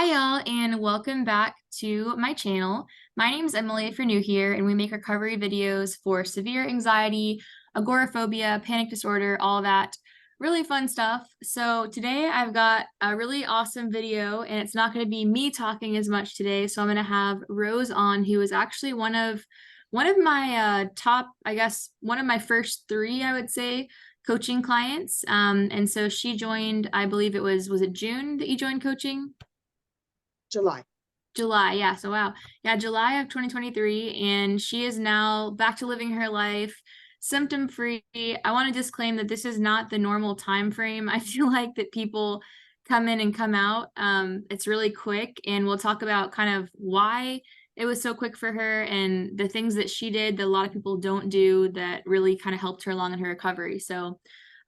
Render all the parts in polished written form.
Hi, y'all, and welcome back to my channel. My name is Emily if you're new here, and we make recovery videos for severe anxiety, agoraphobia, panic disorder, all that really fun stuff. So today I've got a really awesome video, and it's not going to be me talking as much today. So I'm going to have Rose on, who is actually one of my top, I guess, one of my first three, I would say, coaching clients. And so she joined, I believe was it June that you joined coaching? July. July, yeah. So wow. Yeah, July of 2023. And she is now back to living her life symptom free. I want to disclaim that this is not the normal time frame. I feel like that people come in and come out. It's really quick, and we'll talk about kind of why it was so quick for her and the things that she did that a lot of people don't do that really kind of helped her along in her recovery. So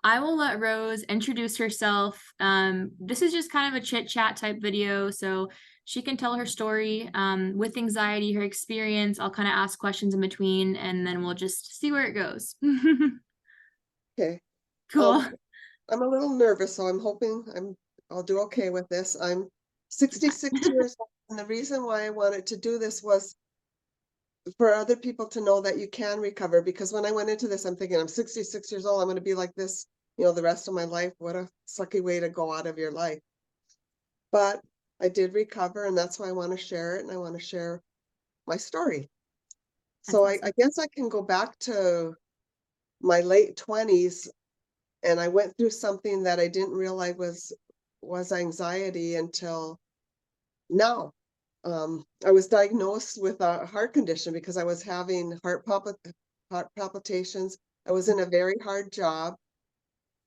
I will let Rose introduce herself. This is just kind of a chit chat type video. So she can tell her story with anxiety, her experience. I'll kind of ask questions in between, and then we'll just see where it goes. Okay. Cool. I'm a little nervous, so I'm hoping I'll do okay with this. I'm 66 years old, and the reason why I wanted to do this was for other people to know that you can recover. Because when I went into this, I'm thinking I'm 66 years old. I'm going to be like this, the rest of my life. What a sucky way to go out of your life. But I did recover, and that's why I want to share it, and I want to share my story. That's So I awesome. guess I can go back to my late 20s. And I went through something that I didn't realize was anxiety until now. I was diagnosed with a heart condition because I was having heart palpitations. I was in a very hard job,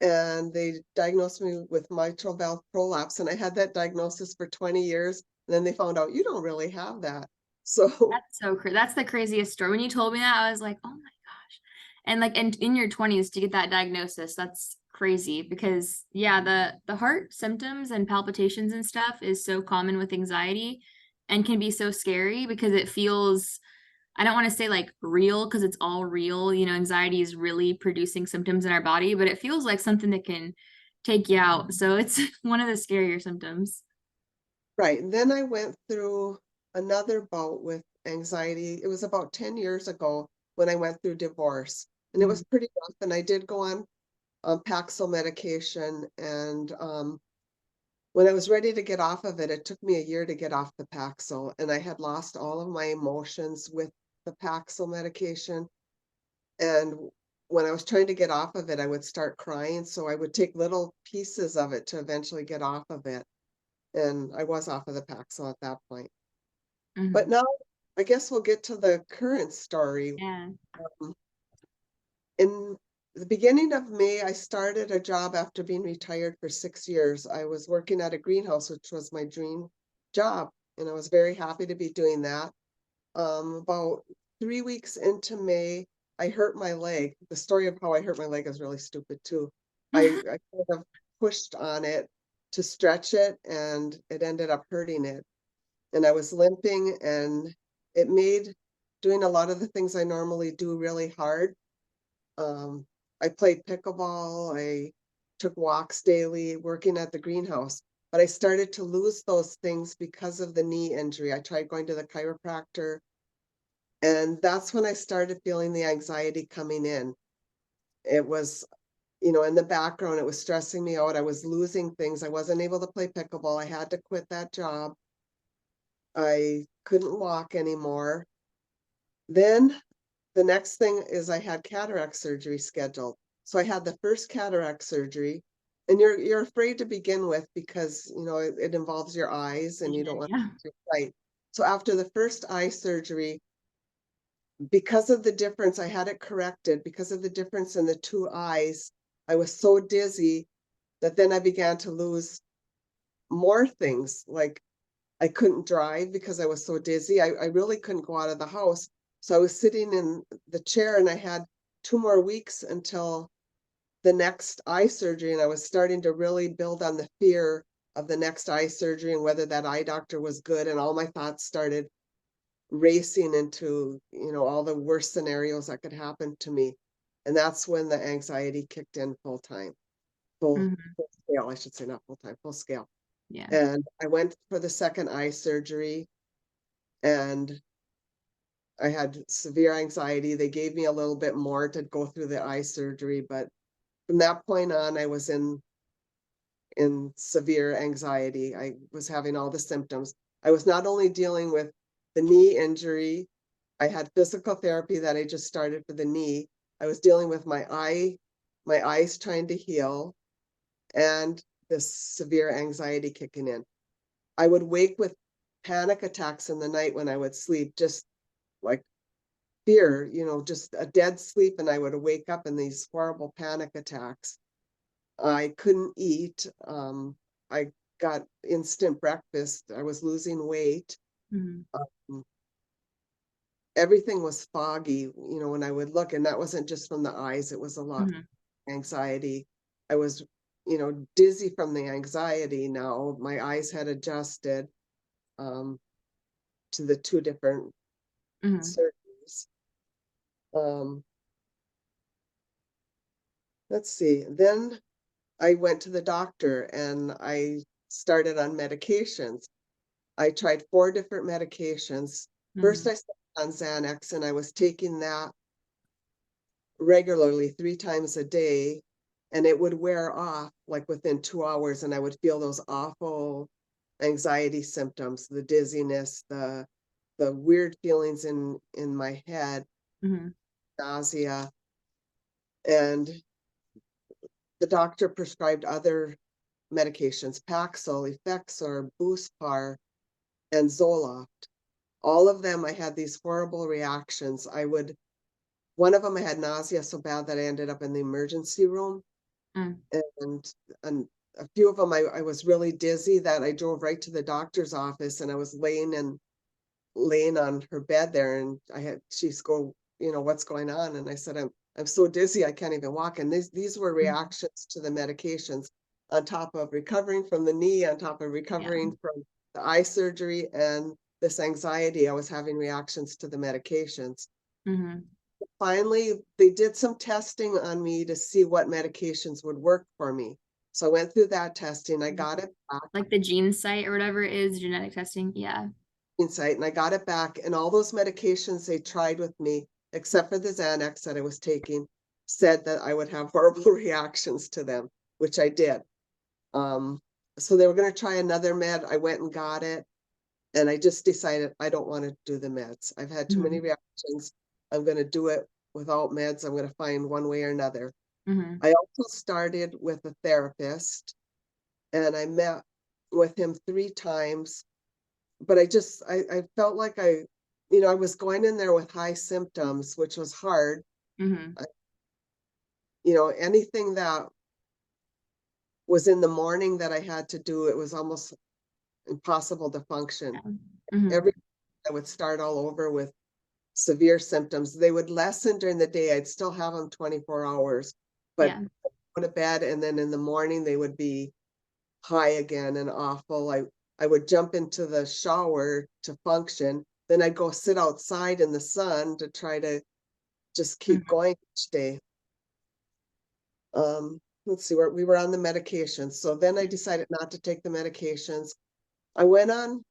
and they diagnosed me with mitral valve prolapse. And I had that diagnosis for 20 years. And then they found out you don't really have that. So, That's so crazy. That's the craziest story. When you told me that, I was like, oh my gosh. And like in your 20s to get that diagnosis, that's crazy because yeah, the heart symptoms and palpitations and stuff is so common with anxiety and can be so scary because it feels, I don't want to say like real because it's all real. Anxiety is really producing symptoms in our body, but it feels like something that can take you out. So it's one of the scarier symptoms. right. And then I went through another bout with anxiety. It was about 10 years ago when I went through divorce. And it Mm. was pretty rough. And I did go on Paxil medication. And when I was ready to get off of it, it took me a year to get off the Paxil. And I had lost all of my emotions with the Paxil medication. And when I was trying to get off of it, I would start crying. So I would take little pieces of it to eventually get off of it. And I was off of the Paxil at that point. But Mhm. now I guess we'll get to the current story. Yeah. Um, in the beginning of May, I started a job after being retired for 6 years. I was working at a greenhouse, which was my dream job, and I was very happy to be doing that. About 3 weeks into May, I hurt my leg. The story of how I hurt my leg is really stupid too. I kind of pushed on it to stretch it, and it ended up hurting it. And I was limping, and it made doing a lot of the things I normally do really hard. Um, I played pickleball, I took walks daily, working at the greenhouse, but I started to lose those things because of the knee injury. I tried going to the chiropractor, and that's when I started feeling the anxiety coming in. It was, in the background, it was stressing me out. I was losing things. I wasn't able to play pickleball. I had to quit that job. I couldn't walk anymore. Then the next thing is I had cataract surgery scheduled. So I had the first cataract surgery, and you're afraid to begin with because it involves your eyes and you don't Vision, want yeah. to lose your sight. So after the first eye surgery, because of the difference, I had it corrected because of the difference in the two eyes. I was so dizzy that then I began to lose more things. Like I couldn't drive because I was so dizzy. I really couldn't go out of the house. So I was sitting in the chair, and I had 2 more weeks until the next eye surgery. And I was starting to really build on the fear of the next eye surgery and whether that eye doctor was good. And all my thoughts started racing into, all the worst scenarios that could happen to me. And that's when the anxiety kicked in full time, full, Mhm. full scale, I should say, not full time, full scale. Yeah. And I went for the second eye surgery, and I had severe anxiety. They gave me a little bit more to go through the eye surgery, but from that point on, I was in severe anxiety. I was having all the symptoms. I was not only dealing with the knee injury, I had physical therapy that I just started for the knee. I was dealing with my eyes trying to heal, and this severe anxiety kicking in. I would wake with panic attacks in the night when I would sleep, just like fear, just a dead sleep, and I would wake up in these horrible panic attacks. I couldn't eat. I got instant breakfast. I was losing weight. Mhm. Um, Everything was foggy, when I would look, and that wasn't just from the eyes, it was a lot of Mhm. anxiety. I was, dizzy from the anxiety now. My eyes had adjusted um, to the two different Mhm. surgeries. Um, let's see. Then I went to the doctor and I started on medications. I tried 4 different medications. First, Mhm. I started on Xanax, and I was taking that regularly 3 times a day, and it would wear off, like, within 2 hours, and I would feel those awful anxiety symptoms, the dizziness, the weird feelings in my head, Mhm. nausea, and the doctor prescribed other medications, Paxil, Effexor, Buspar, and Zoloft. All of them, I had these horrible reactions. One of them, I had nausea so bad that I ended up in the emergency room. Mm. And, and a few of them, I was really dizzy that I drove right to the doctor's office, and I was laying on her bed there, and she's go, what's going on? And I said, I'm so dizzy, I can't even walk. And these were Mm. reactions to the medications, on top of recovering from the knee, on top of Yeah. recovering from the eye surgery and this anxiety. I was having reactions to the medications. Mhm. Finally, they did some testing on me to see what medications would work for me. So I went through that testing. I got it back, Like the gene site or whatever it is, genetic testing. Yeah. insight, and I got it back. And all those medications they tried with me, except for the Xanax that I was taking, said that I would have horrible reactions to them, which I did. Um, so they were going to try another med. I went and got it. And I just decided I don't want to do the meds. I've had too many Mhm. reactions. I'm going to do it without meds. I'm going to find one way or another. Mhm. I also started with a therapist, and I met with him 3 times, but I felt like I was going in there with high symptoms, which was hard. Mhm. I- Anything that was in the morning that I had to do, it was almost impossible to function. Yeah. Mhm. Every I would start all over with severe symptoms. They would lessen during the day. I'd still have them 24 hours, but Yeah. go to bed, and then in the morning they would be high again and awful. I would jump into the shower to function. Then I'd go sit outside in the sun to try to just keep Mhm. going each day. Let's see, where we were on the medications. So then I decided not to take the medications. I went on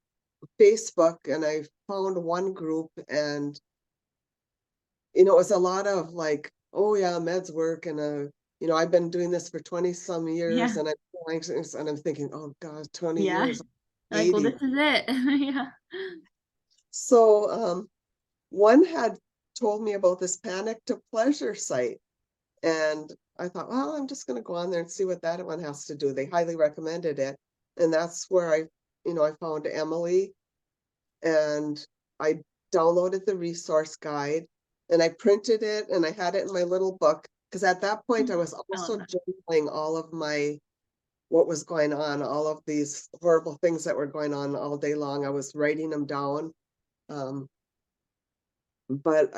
Facebook and I found one group, and it was a lot of like, oh yeah, meds work, and I've been doing this for 20 some years, Yeah. and I'm so anxious, and I'm thinking, oh God, 20 Yeah. years, Like, well, 80. this is it. Yeah. So one had told me about this panic to pleasure site, and I thought, well, I'm just going to go on there and see what that one has to do. They highly recommended it, and that's where I found Emily, and I downloaded the resource guide, and I printed it, and I had it in my little book, because at that point I was I love also that. journaling all of what was going on, all of these horrible things that were going on all day long. I was writing them down. Um, but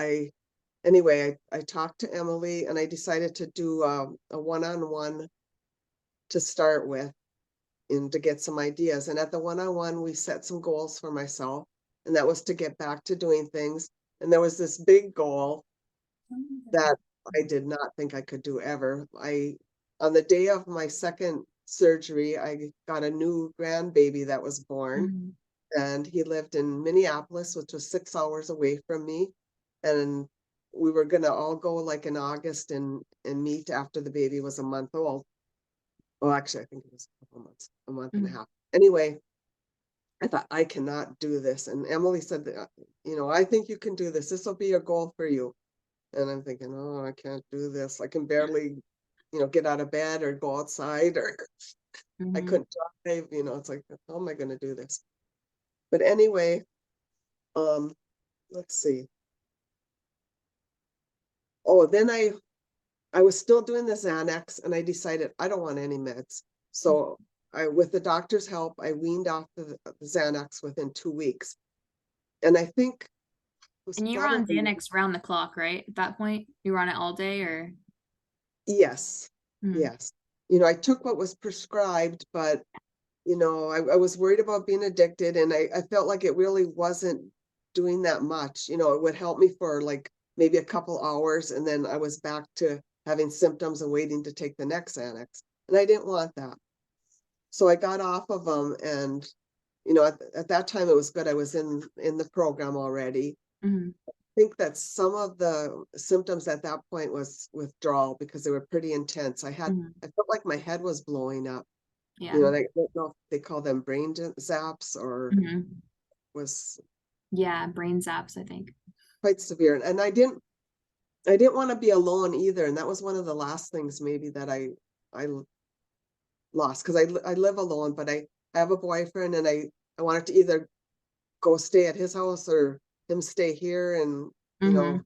anyway, I talked to Emily, and I decided to do a one-on-one to start with, and to get some ideas. And at the one-on-one, we set some goals for myself, and that was to get back to doing things. And there was this big goal that I did not think I could do ever. On the day of my second surgery, I got a new grandbaby that was born, Mhm. and he lived in Minneapolis, which was 6 hours away from me. And we were gonna all go like in August and meet after the baby was a month old. Well, actually, I think it was a couple months, a month and a Mhm. half. Anyway, I thought I cannot do this. And Emily said, I think you can do this. This will be a goal for you. And I'm thinking, oh, I can't do this. I can barely, get out of bed or go outside, or I Mhm. couldn't drive. It's like, how am I going to do this? But anyway, um, let's see. Oh, then I was still doing the Xanax, and I decided I don't want any meds. So with the doctor's help, I weaned off the Xanax within 2 weeks. And I think it was And you were on probably, Xanax round the clock, right? At that point, you were on it all day, or? yes, Mhm. yes. I took what was prescribed, but I was worried about being addicted, and I felt like it really wasn't doing that much. It would help me for like maybe a couple hours, and then I was back to having symptoms and waiting to take the next Xanax. And I didn't want that. So I got off of them, and at that time it was good. I was in the program already. Mhm. I think that some of the symptoms at that point was withdrawal because they were pretty intense. Mhm. I felt like my head was blowing up. Yeah. I don't know if they call them brain zaps, or Mhm. was Yeah, brain zaps, I think. quite severe. And I didn't want to be alone either. And that was one of the last things maybe that I lost, because I live alone, but I have a boyfriend, and I wanted to either go stay at his house or him stay here. And, Mhm.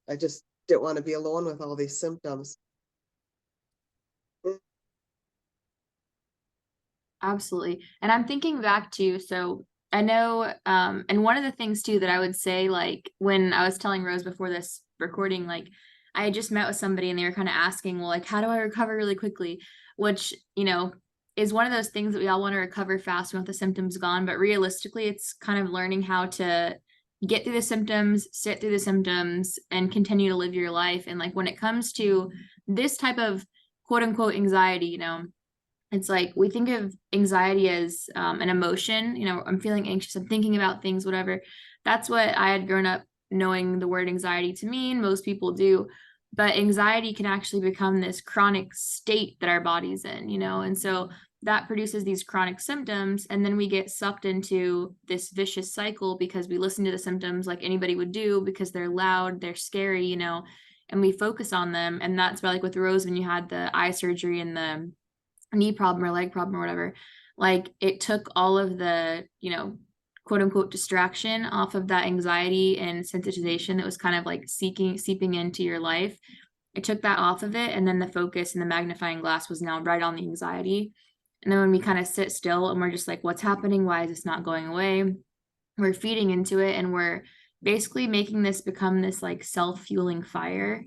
I just didn't want to be alone with all these symptoms. Absolutely. And I'm thinking back to, so I know, and one of the things too that I would say, like when I was telling Rose before this recording, like I had just met with somebody and they were kind of asking, well, like, how do I recover really quickly? Which, is one of those things that we all want to recover fast. We want the symptoms gone, but realistically, it's kind of learning how to get through the symptoms, sit through the symptoms, and continue to live your life. And like when it comes to this type of quote unquote anxiety, it's like we think of anxiety as an emotion. I'm feeling anxious, I'm thinking about things, whatever. That's what I had grown up knowing the word anxiety to mean. Most people do. But anxiety can actually become this chronic state that our body's in. And so that produces these chronic symptoms. And then we get sucked into this vicious cycle because we listen to the symptoms like anybody would do because they're loud, they're scary, and we focus on them. And that's why, like with Rose, when you had the eye surgery and the knee problem or leg problem or whatever, like it took all of the, quote unquote distraction off of that anxiety and sensitization that was kind of like seeping into your life. It took that off of it. And then the focus and the magnifying glass was now right on the anxiety. And then when we kind of sit still and we're just like, what's happening? Why is this not going away? We're feeding into it and we're basically making this become this like self-fueling fire.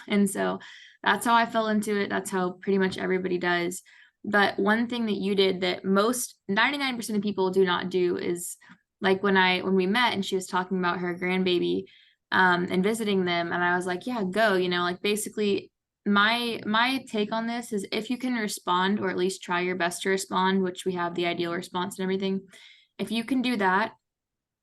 And so that's how I fell into it. That's how pretty much everybody does. But one thing that you did that most 99% of people do not do is like when we met and she was talking about her grandbaby and visiting them, and I was like, yeah, go, like basically my take on this is if you can respond or at least try your best to respond, which we have the ideal response and everything. If you can do that,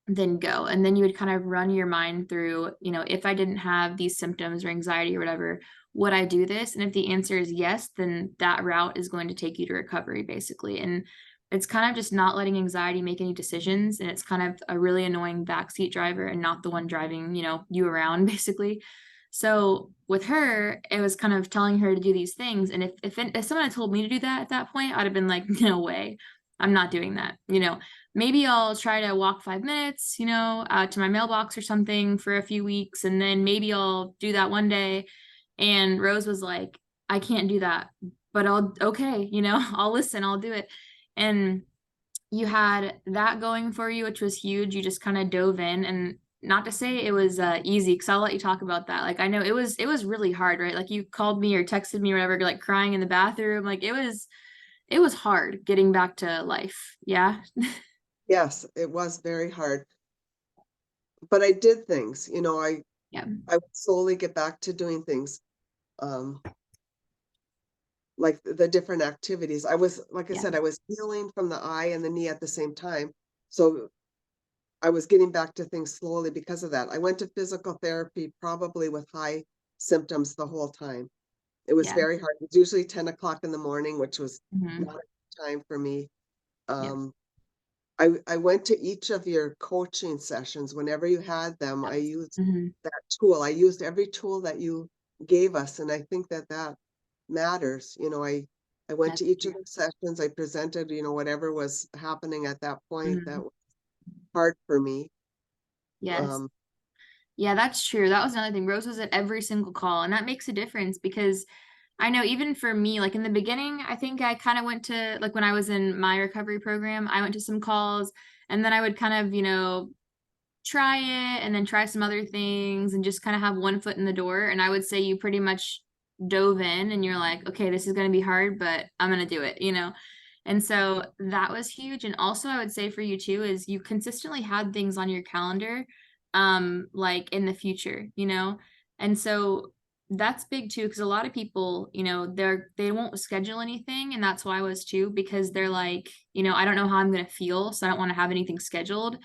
then go. And then you would kind of run your mind through, if I didn't have these symptoms or anxiety or whatever, would I do this? And if the answer is yes, then that route is going to take you to recovery, basically. And it's kind of just not letting anxiety make any decisions. And it's kind of a really annoying backseat driver and not the one driving, you around, basically. So with her, it was kind of telling her to do these things. And if someone had told me to do that at that point, I'd have been like, no way, I'm not doing that. Maybe I'll try to walk 5 minutes, to my mailbox or something for a few weeks. And then maybe I'll do that one day. And Rose was like, I can't do that, but okay, I'll listen, I'll do it. And you had that going for you, which was huge. You just kind of dove in, and not to say it was easy, because I'll let you talk about that. Like I know it was really hard, right? Like you called me or texted me or whatever, like crying in the bathroom. Like it was hard getting back to life. Yeah. Yes, it was very hard, but I did things. I Yeah. would slowly get back to doing things. Um, like the different activities. I was, like I Yeah. said, I was healing from the eye and the knee at the same time. So I was getting back to things slowly because of that. I went to physical therapy probably with high symptoms the whole time. It was Yeah. very hard. It was usually 10 o'clock in the morning, which was Hmm. not a good time for me. Yep. Um, I went to each of your coaching sessions. Whenever you had them, I used Hmm. that tool. I used every tool that you gave us, and I think that that matters. I went That's to each true. of the sessions. I presented, whatever was happening at that point that Hmm. was hard for me. Yes. Um, Yeah, that's true. That was another thing. Rose was at every single call, and that makes a difference because I know even for me, like in the beginning, I think I kind of went to, like when I was in my recovery program, I went to some calls and then I would kind of, try it and then try some other things and just kind of have one foot in the door. And I would say you pretty much dove in and you're like, okay, this is going to be hard, but I'm going to do it. And so that was huge. And also, I would say for you too, is you consistently had things on your calendar, like in the future. And so that's big too, because a lot of people, they won't schedule anything. And that's why I was too, because they're like, I don't know how I'm going to feel. So I don't want to have anything scheduled.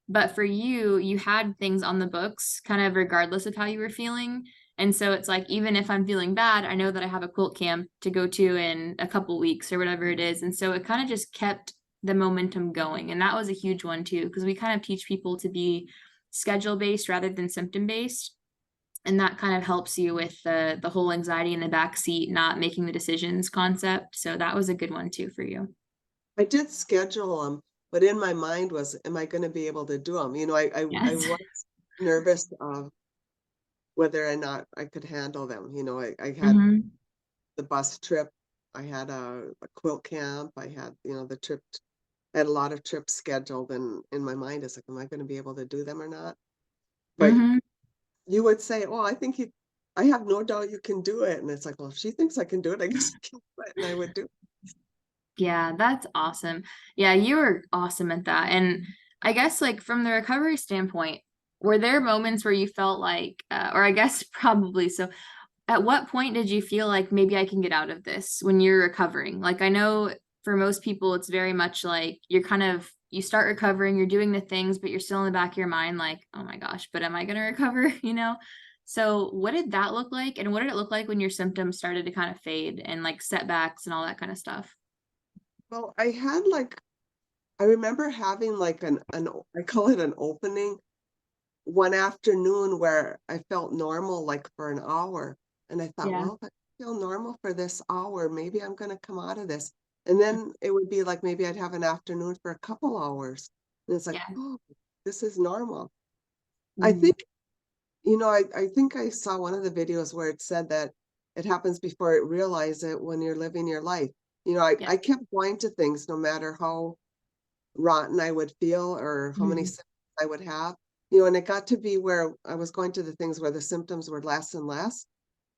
But for you, you had things on the books kind of regardless of how you were feeling. And so it's like, even if I'm feeling bad, I know that I have a quilt camp to go to in a couple weeks or whatever it is. And so it kind of just kept the momentum going. And that was a huge one too, because we kind of teach people to be schedule based rather than symptom based. And that kind of helps you with the whole anxiety in the back seat, not making the decisions concept. So that was a good one too for you. I did schedule them, but in my mind was, am I going to be able to do them? I Yes. was nervous of whether or not I could handle them. I had Hmm. the bus trip, I had a quilt camp, I had, the trip. I had a lot of trips scheduled, and in my mind, it's like, am I going to be able to do them or not? But Hmm. you would say, oh, I have no doubt you can do it. And it's like, well, if she thinks I can do it, I guess I can do it. And I would do it. Yeah, that's awesome. Yeah, you were awesome at that. And I guess, like, from the recovery standpoint, were there moments where you felt like, or I guess probably so, at what point did you feel like maybe I can get out of this when you're recovering? Like, I know for most people, it's very much like you start recovering, you're doing the things, but you're still in the back of your mind, like, oh my gosh, but am I going to recover? So, what did that look like? And what did it look like when your symptoms started to kind of fade and like setbacks and all that kind of stuff? Well, I remember having like I call it an opening one afternoon where I felt normal like for an hour. And I thought, Yeah. well, if I feel normal for this hour, maybe I'm going to come out of this. And then it would be like maybe I'd have an afternoon for a couple hours. And it's like, Yeah. oh, this is normal. I Mhm. think, I think I saw one of the videos where it said that it happens before it realize it when you're living your life. Yeah. I kept going to things no matter how rotten I would feel or how many Mhm. symptoms I would have. And it got to be where I was going to the things where the symptoms were less and less.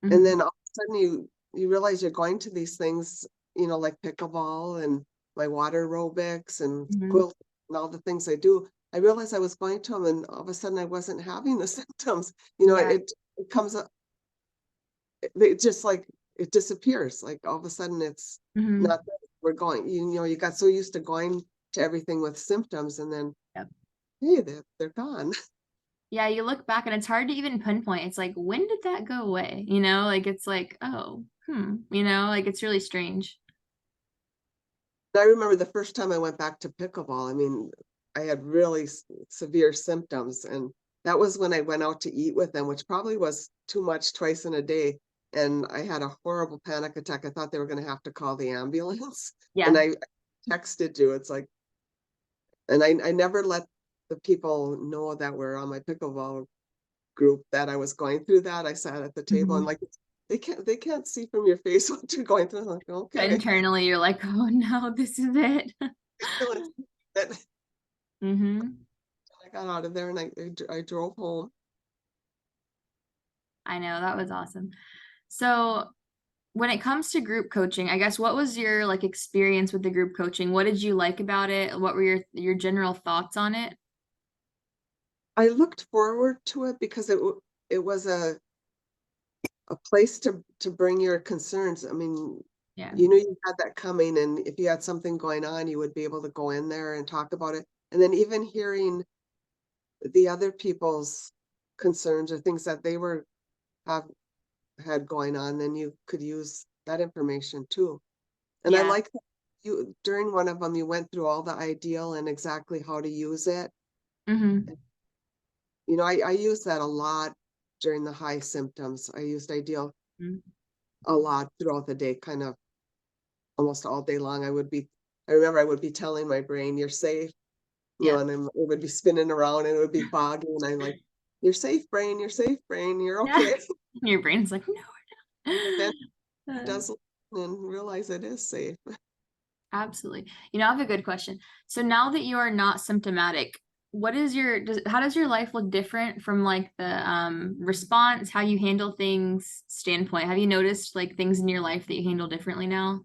And Mhm. then all of a sudden you realize you're going to these things, like pickleball and my water aerobics and Mhm. quilt and all the things I do. I realized I was going to them and all of a sudden I wasn't having the symptoms. Yeah. It comes up, it just like it disappears. Like all of a sudden it's Mhm. not there. We're going, you got so used to going to everything with symptoms and then Yep. hey, they're gone. Yeah, you look back and it's hard to even pinpoint. It's like, when did that go away? Like it's like, oh, like it's really strange. I remember the first time I went back to pickleball, I mean, I had really severe symptoms, and that was when I went out to eat with them, which probably was too much twice in a day. And I had a horrible panic attack. I thought they were going to have to call the ambulance. And Yeah. I texted you. It's like, and I never let the people know that were on my pickleball group that I was going through that. I sat at the table and Mhm. like they can't see from your face what you're going through. I'm like, But okay. internally, you're like, oh no, this is it. I feel it. Hmm. I got out of there and I drove home. I know, that was awesome. So when it comes to group coaching, I guess what was your like experience with the group coaching? What did you like about it? What were your general thoughts on it? I looked forward to it because it was a place to bring your concerns. I mean, Yeah. you knew you had that coming, and if you had something going on, you would be able to go in there and talk about it. And then even hearing the other people's concerns or things that they were have had going on, then you could use that information too. And I Yeah. like that you during one of them you went through all the ideal and exactly how to use it. Mm-hmm. You know, I use that a lot during the high symptoms. I used ideal a lot throughout the day, kind of almost all day long. I remember I would be telling my brain, "You're safe," you know, Yeah. and then it would be spinning around and it would be foggy, and I'm like, "You're safe, brain. You're safe, brain. You're Yeah. okay." Your brain's like, Then no. it does and realize it is safe. Absolutely. I have a good question. So now that you are not symptomatic, how does your life look different from like the response, how you handle things standpoint? Have you noticed like things in your life that you handle differently now?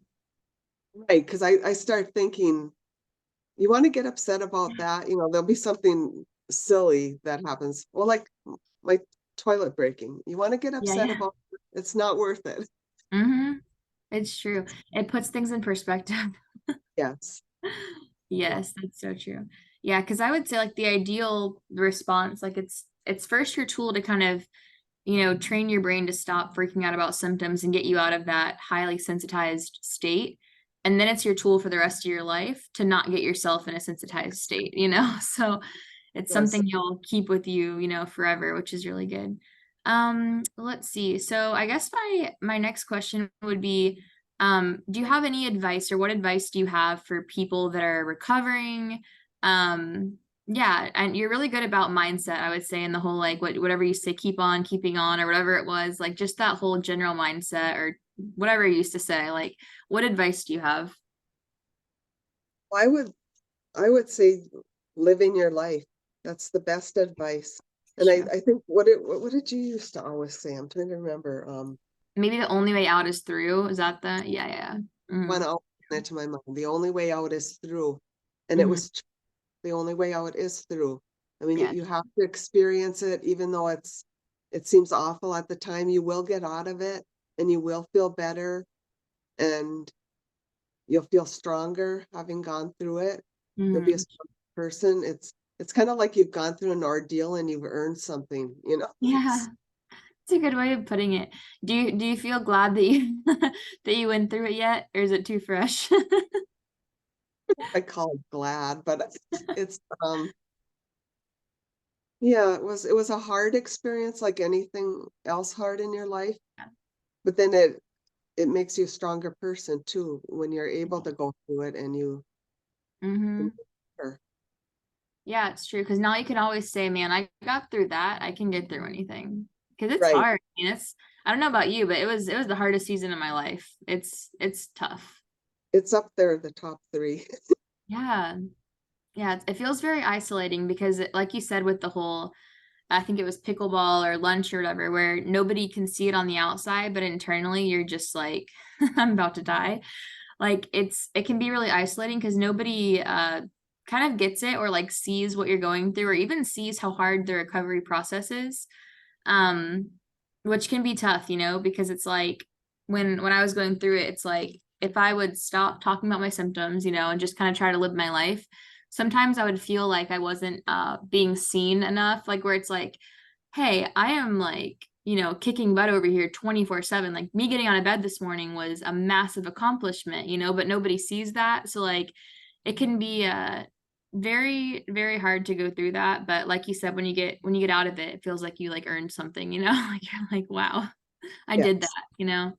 Right, because I start thinking, you want to get upset about that, you know, there'll be something silly that happens. Well, like my toilet breaking. You want to get Yeah, upset yeah. about it, it's not worth it. Mm-hmm. It's true. It puts things in perspective. Yes. Yeah. Yes, that's so true. Yeah, because I would say like the ideal response, like it's first your tool to kind of train your brain to stop freaking out about symptoms and get you out of that highly sensitized state. And then it's your tool for the rest of your life to not get yourself in a sensitized state. So it's Yes. something you'll keep with you, forever, which is really good. Let's see. So I guess my next question would be, do you have any advice or what advice do you have for people that are recovering? Yeah, and you're really good about mindset, I would say, in the whole like whatever you say, keep on keeping on, or whatever it was, like just that whole general mindset or whatever you used to say. Like, what advice do you have? I would I would say living your life. That's the best advice. And True. I think what did you used to always say? I'm trying to remember. Maybe the only way out is through. Is that the yeah, yeah. One Mm-hmm. out into my mind. The only way out is through. And it Hmm. was the only way out is through. I mean, Yeah. you have to experience it, even though it seems awful at the time. You will get out of it, and you will feel better, and you'll feel stronger having gone through it. You'll be a Hmm. strong person. It's kind of like you've gone through an ordeal and you've earned something, you know. Yeah. It's a good way of putting it. Do you feel glad that you that you went through it yet, or is it too fresh? I call it glad, but it's yeah, it was a hard experience like anything else hard in your life, but then it makes you a stronger person too when you're able to go through it and you Hmm. or Yeah, it's true. Because now you can always say, man, I got through that. I can get through anything. Because it's right. hard. I don't know about you, but it was the hardest season of my life. It's tough. It's up there, the top three. Yeah. Yeah. It feels very isolating because like you said, with the whole, I think it was pickleball or lunch or whatever, where nobody can see it on the outside, but internally you're just like, I'm about to die. Like it can be really isolating because nobody kind of gets it or like sees what you're going through or even sees how hard the recovery process is. um which can be tough, because it's like when I was going through it, it's like if I would stop talking about my symptoms, and just kind of try to live my life, sometimes I would feel like I wasn't being seen enough, like where it's like, hey, I am like, kicking butt over here 24/7. Like me getting out of bed this morning was a massive accomplishment, but nobody sees that. So like it can be very, very hard to go through that. But like you said, when you get out of it, it feels like you like earned something, like you're like, wow, I did Yes. that.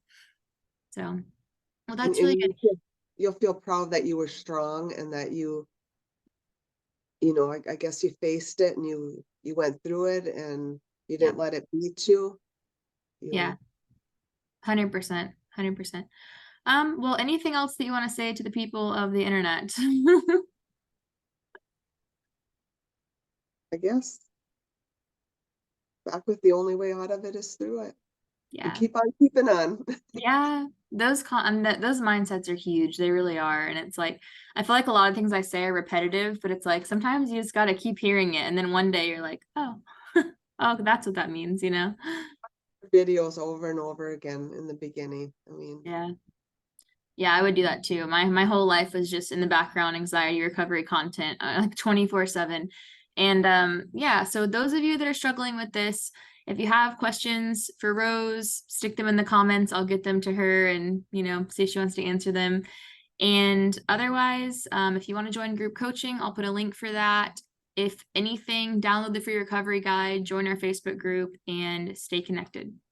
So well, And, that's and really good. you'll feel proud that you were strong and that I guess you faced it and you went through it and you Yeah. didn't let it beat you. Yeah. You 100%. 100%. Well, anything else that you want to say to the people of the internet? I guess back with the only way out of it is through it. And Yeah. keep on keeping on. Yeah, those mindsets are huge. They really are. And it's like I feel like a lot of things I say are repetitive, but it's like sometimes you just got to keep hearing it and then one day you're like, "Oh, oh, that's what that means?" Videos over and over again in the beginning. I mean, Yeah. Yeah, I would do that too. My whole life was just in the background anxiety recovery content, like 24/7. And yeah, so those of you that are struggling with this, if you have questions for Rose, stick them in the comments. I'll get them to her and, see if she wants to answer them. And otherwise, if you want to join group coaching, I'll put a link for that. If anything, download the free recovery guide, join our Facebook group, and stay connected.